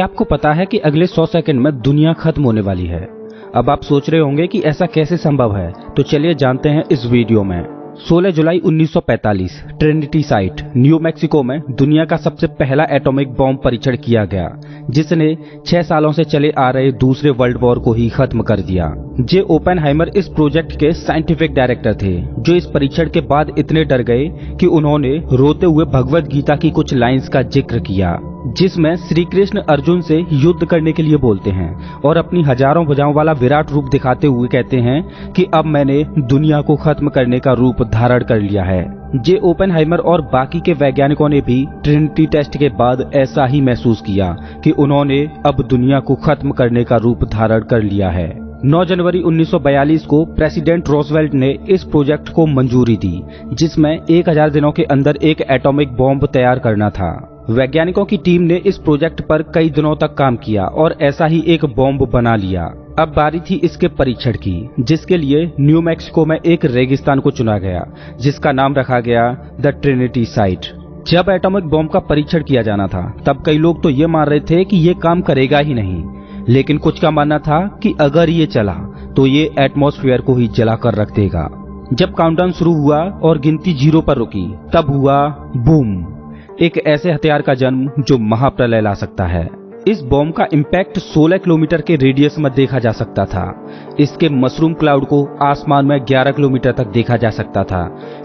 क्या आपको पता है कि अगले 100 सेकंड में दुनिया खत्म होने वाली है? अब आप सोच रहे होंगे कि ऐसा कैसे संभव है, तो चलिए जानते हैं इस वीडियो में। 16 जुलाई 1945 ट्रिनिटी साइट, न्यू मैक्सिको में दुनिया का सबसे पहला एटॉमिक बॉम्ब परीक्षण किया गया, जिसने 6 सालों से चले आ रहे दूसरे वर्ल्ड वॉर को ही खत्म कर दिया। जे ओपेनहाइमर इस प्रोजेक्ट के साइंटिफिक डायरेक्टर थे, जो इस परीक्षण के बाद इतने डर गए कि उन्होंने रोते हुए भगवद गीता की कुछ लाइंस का जिक्र किया, जिसमें श्री कृष्ण अर्जुन से युद्ध करने के लिए बोलते हैं और अपनी हजारों भुजाओं वाला विराट रूप दिखाते हुए कहते हैं कि अब मैंने दुनिया को खत्म करने का रूप धारण कर लिया है। जे ओपेनहाइमर और बाकी के वैज्ञानिकों ने भी ट्रिनिटी टेस्ट के बाद ऐसा ही महसूस किया कि उन्होंने अब दुनिया को खत्म करने का रूप धारण कर लिया है। 9 जनवरी 1942 को प्रेसिडेंट रूजवेल्ट ने इस प्रोजेक्ट को मंजूरी दी, जिसमें 1000 दिनों के अंदर एक एटॉमिक बॉम्ब तैयार करना था। वैज्ञानिकों की टीम ने इस प्रोजेक्ट पर कई दिनों तक काम किया और ऐसा ही एक बॉम्ब बना लिया। अब बारी थी इसके परीक्षण की, जिसके लिए न्यू मैक्सिको में एक रेगिस्तान को चुना गया, जिसका नाम रखा गया द ट्रिनिटी साइट। जब एटॉमिक बॉम्ब का परीक्षण किया जाना था, तब कई लोग तो ये मान रहे थे कि ये काम करेगा ही नहीं, लेकिन कुछ का मानना था कि अगर ये चला तो ये एटमॉस्फेयर को ही जलाकर रख देगा। जब काउंटडाउन शुरू हुआ और गिनती 0 पर रुकी, तब हुआ बूम, एक ऐसे हथियार का जन्म जो महाप्रलय ला सकता है। इस बॉम्ब का इम्पैक्ट 16 किलोमीटर के रेडियस में देखा जा सकता था। इसके मशरूम क्लाउड को आसमान में 11 किलोमीटर तक देखा जा सकता था।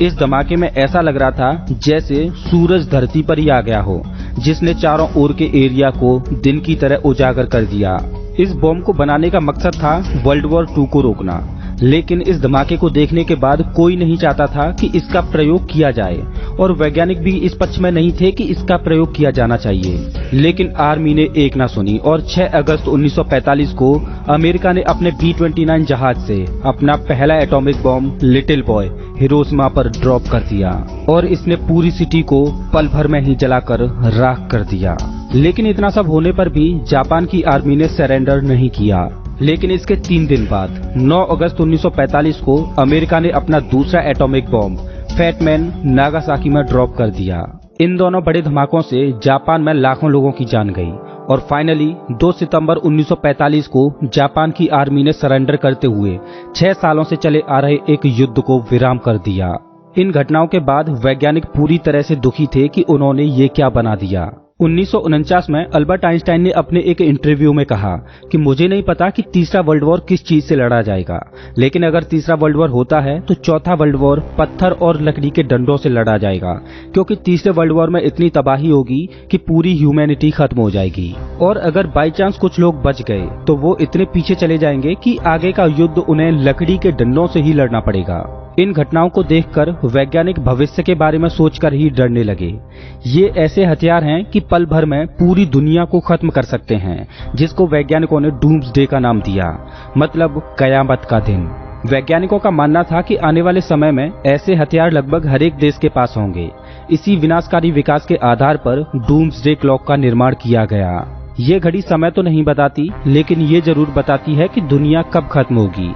इस धमाके में ऐसा लग रहा था जैसे सूरज धरती पर ही आ गया हो, जिसने चारों ओर के एरिया को दिन की तरह उजागर कर दिया। इस बॉम्ब को बनाने का मकसद था वर्ल्ड वॉर 2 को रोकना, लेकिन इस धमाके को देखने के बाद कोई नहीं चाहता था कि इसका प्रयोग किया जाए और वैज्ञानिक भी इस पक्ष में नहीं थे कि इसका प्रयोग किया जाना चाहिए। लेकिन आर्मी ने एक ना सुनी और 6 अगस्त 1945 को अमेरिका ने अपने B-29 जहाज से अपना पहला atomic bomb little boy Hiroshima पर ड्रॉप कर दिया और इसने पूरी सिटी को पल भर में ही जलाकर राख कर दिया। लेकिन इतना सब होने पर भी जापान की आर्मी ने सरेंडर नहीं किया। लेकिन इसके 3 दिन बाद 9 अगस्त 1945 को अमेरिका ने अपना दूसरा atomic bomb fat man Nagasaki में ड्रॉप कर दिया। इन दोनों बड़े धमाकों से जापान में लाखों लोगों की जान गई और फाइनली 2 सितंबर 1945 को जापान की आर्मी ने सरेंडर करते हुए 6 सालों से चले आ रहे एक युद्ध को विराम कर दिया। इन घटनाओं के बाद वैज्ञानिक पूरी तरह से दुखी थे कि उन्होंने ये क्या बना दिया। 1949 में अल्बर्ट आइंस्टाइन ने अपने एक इंटरव्यू में कहा कि मुझे नहीं पता कि तीसरा वर्ल्ड वॉर किस चीज से लड़ा जाएगा, लेकिन अगर तीसरा वर्ल्ड वॉर होता है तो चौथा वर्ल्ड वॉर पत्थर और लकड़ी के डंडों से लड़ा जाएगा, क्योंकि तीसरे वर्ल्ड वॉर में इतनी तबाही होगी कि पूरी ह्यूमैनिटी खत्म हो जाएगी और अगर बाई चांस कुछ लोग बच गए तो वो इतने पीछे चले जाएंगे कि आगे का युद्ध उन्हें लकड़ी के डंडों से ही लड़ना पड़ेगा। इन घटनाओं को देखकर वैज्ञानिक भविष्य के बारे में सोचकर ही डरने लगे। ये ऐसे हथियार हैं कि पल भर में पूरी दुनिया को खत्म कर सकते हैं, जिसको वैज्ञानिकों ने डूम्सडे का नाम दिया, मतलब कयामत का दिन। वैज्ञानिकों का मानना था कि आने वाले समय में ऐसे हथियार लगभग हर एक देश के पास होंगे। इसी विनाशकारी विकास के आधार पर डूम्सडे क्लॉक का निर्माण किया गया। ये घड़ी समय तो नहीं बताती, लेकिन ये जरूर बताती है कि दुनिया कब खत्म होगी।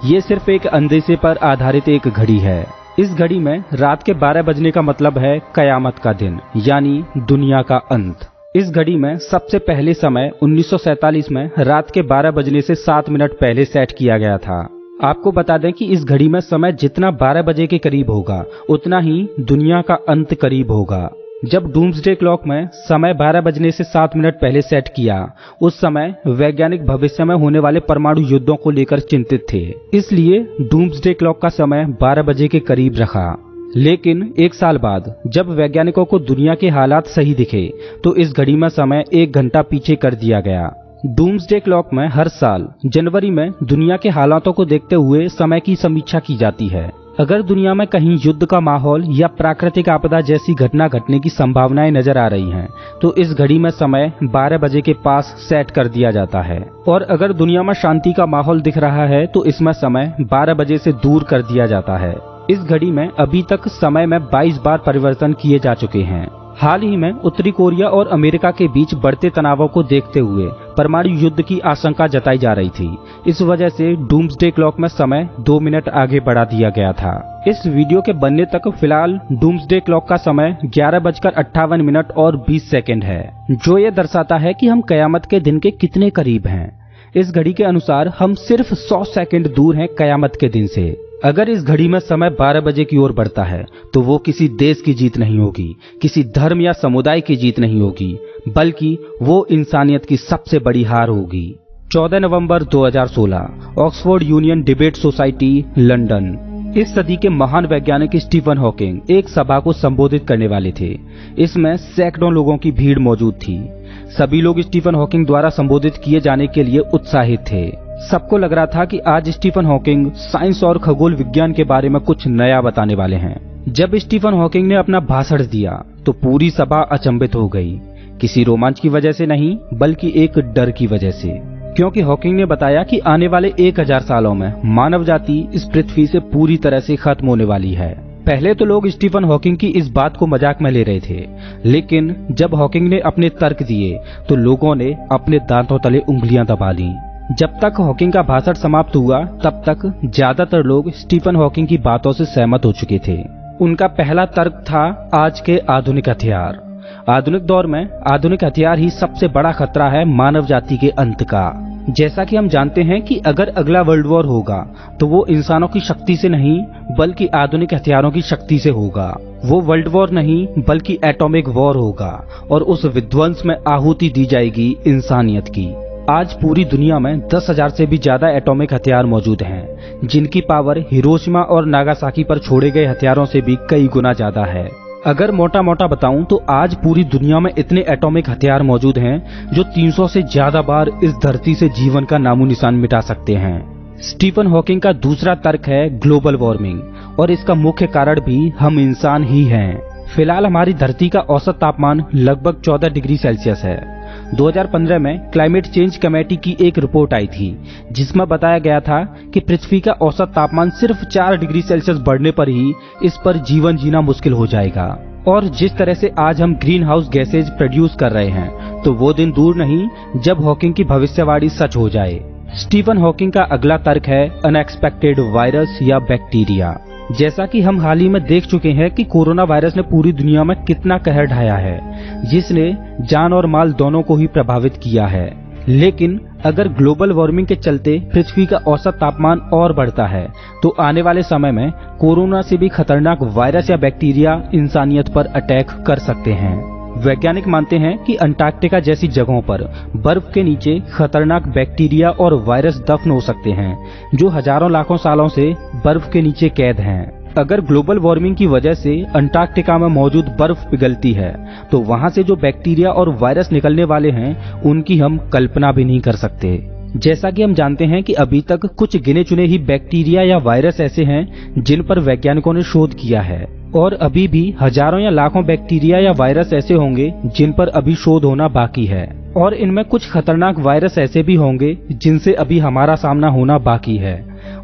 ये सिर्फ एक अंदेशे पर आधारित एक घड़ी है। इस घड़ी में रात के 12 बजने का मतलब है कयामत का दिन, यानी दुनिया का अंत। इस घड़ी में सबसे पहले समय 1947 में रात के 12 बजने से 7 मिनट पहले सेट किया गया था। आपको बता दें कि इस घड़ी में समय जितना 12 बजे के करीब होगा, उतना ही दुनिया का अंत करीब होगा। जब डूम्सडे क्लॉक में समय 12 बजने से 7 मिनट पहले सेट किया, उस समय वैज्ञानिक भविष्य में होने वाले परमाणु युद्धों को लेकर चिंतित थे, इसलिए डूम्सडे क्लॉक का समय 12 बजे के करीब रखा। लेकिन 1 साल बाद जब वैज्ञानिकों को दुनिया के हालात सही दिखे, तो इस घड़ी में समय 1 घंटा पीछे कर दिया गया। डूम्सडे क्लॉक में हर साल जनवरी में दुनिया के हालातों को देखते हुए समय की समीक्षा की जाती है। अगर दुनिया में कहीं युद्ध का माहौल या प्राकृतिक आपदा जैसी घटना घटने की संभावनाएं नजर आ रही हैं, तो इस घड़ी में समय 12 बजे के पास सेट कर दिया जाता है। और अगर दुनिया में शांति का माहौल दिख रहा है, तो इसमें समय 12 बजे से दूर कर दिया जाता है। इस घड़ी में अभी तक समय में 22 बार परिवर्तन किए जा चुके हैं। हाल ही में उत्तरी कोरिया और अमेरिका के बीच बढ़ते तनावों को देखते हुए परमाणु युद्ध की आशंका जताई जा रही थी। इस वजह से डूम्सडे क्लॉक में समय 2 मिनट आगे बढ़ा दिया गया था। इस वीडियो के बनने तक फिलहाल डूम्सडे क्लॉक का समय 11:58 और 20 सेकंड है, जो ये दर्शाता है कि हम कयामत के दिन के कितने करीब हैं। इस घड़ी के अनुसार हम सिर्फ 100 सेकंड दूर हैं कयामत के दिन से। अगर इस घड़ी में समय 12 बजे की ओर बढ़ता है तो वो किसी देश की जीत नहीं होगी, किसी धर्म या समुदाय की जीत नहीं होगी, बल्कि वो इंसानियत की सबसे बड़ी हार होगी। 14 नवंबर 2016 Oxford union debate society London. इस सदी के महान वैज्ञानिक स्टीफन हॉकिंग एक सभा को संबोधित करने वाले थे। इसमें सैकड़ों लोगों की भीड़ मौजूद थी। सभी लोग स्टीफन हॉकिंग द्वारा संबोधित किए जाने के लिए उत्साहित थे। सबको लग रहा था कि आज स्टीफन हॉकिंग साइंस और खगोल विज्ञान के बारे में कुछ नया बताने वाले हैं। जब स्टीफन हॉकिंग ने अपना भाषण दिया तो पूरी सभा अचंभित हो गई, किसी रोमांच की वजह से नहीं बल्कि एक डर की वजह से, क्योंकि हॉकिंग ने बताया कि आने वाले 1000 सालों में मानव जाति इस पृथ्वी से पूरी तरह से खत्म होने वाली है। पहले तो लोग स्टीफन हॉकिंग की इस बात को मजाक में ले रहे थे, लेकिन जब हॉकिंग ने अपने तर्क दिए तो लोगों ने अपने दांतों तले उंगलियां दबा ली। जब तक हॉकिंग का भाषण समाप्त हुआ तब तक ज्यादातर लोग स्टीफन हॉकिंग की बातों से सहमत हो चुके थे। उनका पहला तर्क था आज के आधुनिक हथियार। आधुनिक दौर में आधुनिक हथियार ही सबसे बड़ा खतरा है मानव जाति के अंत का। जैसा कि हम जानते हैं कि अगर अगला वर्ल्ड वॉर होगा तो वो इंसानों की शक्ति से नहीं बल्कि आधुनिक हथियारों की शक्ति से होगा। वो वर्ल्ड वॉर नहीं बल्कि एटॉमिक वॉर होगा और उस विध्वंस में आहुति दी जाएगी इंसानियत की। आज पूरी दुनिया में 10,000 से भी ज्यादा एटॉमिक हथियार मौजूद हैं, जिनकी पावर हिरोशिमा और नागासाकी पर छोड़े गए हथियारों से भी कई गुना ज्यादा है। अगर मोटा मोटा बताऊं तो आज पूरी दुनिया में इतने एटॉमिक हथियार मौजूद हैं जो 300 से ज्यादा बार इस धरती से जीवन का नामो निशान मिटा सकते हैं। स्टीफन हॉकिंग का दूसरा तर्क है ग्लोबल वार्मिंग, और इसका मुख्य कारण भी हम इंसान ही हैं। फिलहाल हमारी धरती का औसत तापमान लगभग 14 डिग्री सेल्सियस है। 2015 में क्लाइमेट चेंज कमेटी की एक रिपोर्ट आई थी जिसमें बताया गया था कि पृथ्वी का औसत तापमान सिर्फ 4 डिग्री सेल्सियस बढ़ने पर ही इस पर जीवन जीना मुश्किल हो जाएगा। और जिस तरह से आज हम ग्रीन हाउस गैसेज प्रोड्यूस कर रहे हैं तो वो दिन दूर नहीं जब हॉकिंग की भविष्यवाणी सच हो जाए। स्टीफन हॉकिंग का अगला तर्क है अनएक्सपेक्टेड वायरस या बैक्टीरिया। जैसा कि हम हाल ही में देख चुके हैं कि कोरोना वायरस ने पूरी दुनिया में कितना कहर ढाया है, जिसने जान और माल दोनों को ही प्रभावित किया है। लेकिन अगर ग्लोबल वार्मिंग के चलते पृथ्वी का औसत तापमान और बढ़ता है तो आने वाले समय में कोरोना से भी खतरनाक वायरस या बैक्टीरिया इंसानियत पर अटैक कर सकते हैं। वैज्ञानिक मानते हैं कि अंटार्कटिका जैसी जगहों पर बर्फ के नीचे खतरनाक बैक्टीरिया और वायरस दफन हो सकते हैं जो हजारों लाखों सालों से बर्फ के नीचे कैद हैं। अगर ग्लोबल वार्मिंग की वजह से अंटार्कटिका में मौजूद बर्फ पिघलती है तो वहां से जो बैक्टीरिया और वायरस निकलने वाले हैं उनकी हम कल्पना भी नहीं कर सकते। जैसा कि हम जानते हैं कि अभी तक कुछ गिने चुने ही बैक्टीरिया या वायरस ऐसे हैं जिन पर वैज्ञानिकों ने शोध किया है, और अभी भी हजारों या लाखों बैक्टीरिया या वायरस ऐसे होंगे जिन पर अभी शोध होना बाकी है, और इनमें कुछ खतरनाक वायरस ऐसे भी होंगे जिनसे अभी हमारा सामना होना बाकी है,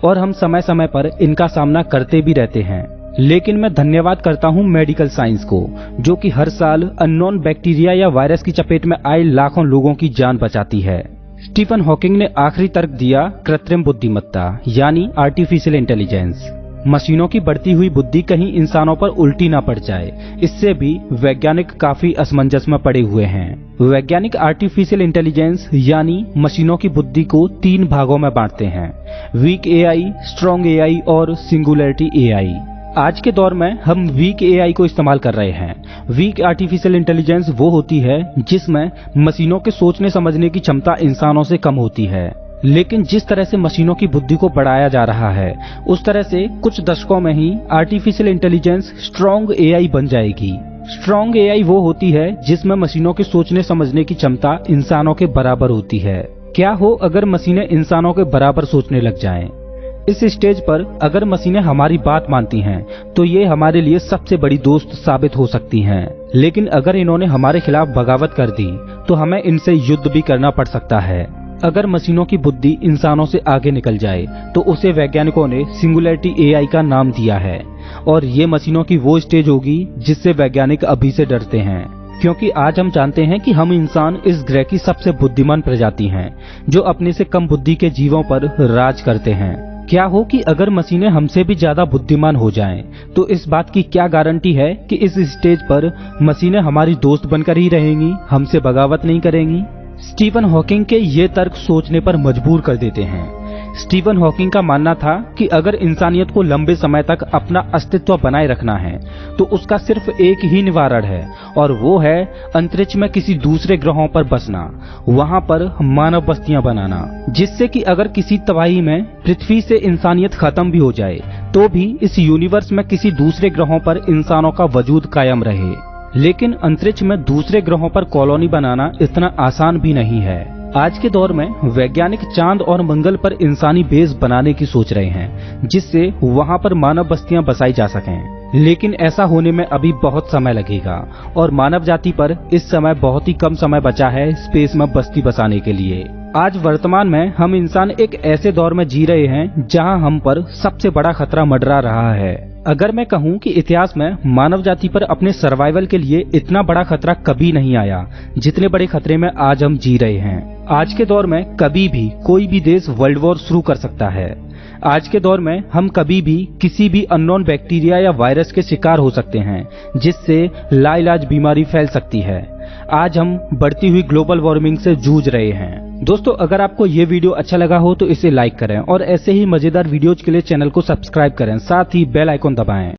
और हम समय समय पर इनका सामना करते भी रहते हैं। लेकिन मैं धन्यवाद करता हूं मेडिकल साइंस को, जो कि हर साल अननोन बैक्टीरिया या वायरस की चपेट में आए लाखों लोगों की जान बचाती है। स्टीफन हॉकिंग ने आखिरी तर्क दिया कृत्रिम बुद्धिमत्ता यानी आर्टिफिशियल इंटेलिजेंस। मशीनों की बढ़ती हुई बुद्धि कहीं इंसानों पर उल्टी ना पड़ जाए, इससे भी वैज्ञानिक काफी असमंजस में पड़े हुए हैं। वैज्ञानिक आर्टिफिशियल इंटेलिजेंस यानी मशीनों की बुद्धि को 3 भागों में बांटते हैं, वीक एआई, स्ट्रॉन्ग एआई और सिंगुलरिटी एआई। आज के दौर में हम वीक एआई को इस्तेमाल कर रहे हैं। वीक आर्टिफिशियल इंटेलिजेंस वो होती है जिसमें मशीनों के सोचने समझने की क्षमता इंसानों से कम होती है। लेकिन जिस तरह से मशीनों की बुद्धि को बढ़ाया जा रहा है उस तरह से कुछ दशकों में ही आर्टिफिशियल इंटेलिजेंस स्ट्रॉन्ग एआई बन जाएगी। स्ट्रॉन्ग एआई वो होती है जिसमें मशीनों के सोचने समझने की क्षमता इंसानों के बराबर होती है। क्या हो अगर मशीनें इंसानों के बराबर सोचने लग जाएं? इस स्टेज पर अगर मशीनें हमारी बात मानती हैं तो ये हमारे लिए सबसे बड़ी दोस्त साबित हो सकती हैं। लेकिन अगर इन्होंने हमारे खिलाफ बगावत कर दी तो हमें इनसे युद्ध भी करना पड़ सकता है। अगर मशीनों की बुद्धि इंसानों से आगे निकल जाए तो उसे वैज्ञानिकों ने सिंगुलरिटी एआई का नाम दिया है, और ये मशीनों की वो स्टेज होगी जिससे वैज्ञानिक अभी से डरते हैं, क्योंकि आज हम जानते हैं कि हम इंसान इस ग्रह की सबसे बुद्धिमान प्रजाति हैं, जो अपने से कम बुद्धि के जीवों पर राज करते हैं। क्या हो कि अगर मशीनें हमसे भी ज्यादा बुद्धिमान हो जाएं, तो इस बात की क्या गारंटी है कि इस स्टेज पर मशीनें हमारी दोस्त बनकर ही रहेंगी, हमसे बगावत नहीं करेंगी। स्टीफन हॉकिंग के ये तर्क सोचने पर मजबूर कर देते हैं। स्टीफन हॉकिंग का मानना था कि अगर इंसानियत को लंबे समय तक अपना अस्तित्व बनाए रखना है तो उसका सिर्फ एक ही निवारण है, और वो है अंतरिक्ष में किसी दूसरे ग्रहों पर बसना, वहां पर मानव बस्तियां बनाना, जिससे कि अगर किसी तबाही में पृथ्वी से इंसानियत खत्म भी हो जाए तो भी इस यूनिवर्स में किसी दूसरे ग्रहों पर इंसानों का वजूद कायम रहे। लेकिन अंतरिक्ष में दूसरे ग्रहों पर कॉलोनी बनाना इतना आसान भी नहीं है। आज के दौर में वैज्ञानिक चांद और मंगल पर इंसानी बेस बनाने की सोच रहे हैं, जिससे वहां पर मानव बस्तियां बसाई जा सकें। लेकिन ऐसा होने में अभी बहुत समय लगेगा और मानव जाति पर इस समय बहुत ही कम समय बचा है स्पेस में बस्ती बसाने के लिए। आज वर्तमान में हम इंसान एक ऐसे दौर में जी रहे हैं जहां हम पर सबसे बड़ा खतरा मंडरा रहा है। अगर मैं कहूं कि इतिहास में मानव जाति पर अपने सर्वाइवल के लिए इतना बड़ा खतरा कभी नहीं आया जितने बड़े खतरे में आज हम जी रहे हैं। आज के दौर में कभी भी कोई भी देश वर्ल्ड वॉर शुरू कर सकता है। आज के दौर में हम कभी भी किसी भी अननोन बैक्टीरिया या वायरस के शिकार हो सकते हैं, जिससे लाइलाज बीमारी फैल सकती है। आज हम बढ़ती हुई ग्लोबल वार्मिंग से जूझ रहे हैं। दोस्तों, अगर आपको ये वीडियो अच्छा लगा हो तो इसे लाइक करें और ऐसे ही मजेदार वीडियोज के लिए चैनल को सब्सक्राइब करें, साथ ही बेल आइकन दबाएं।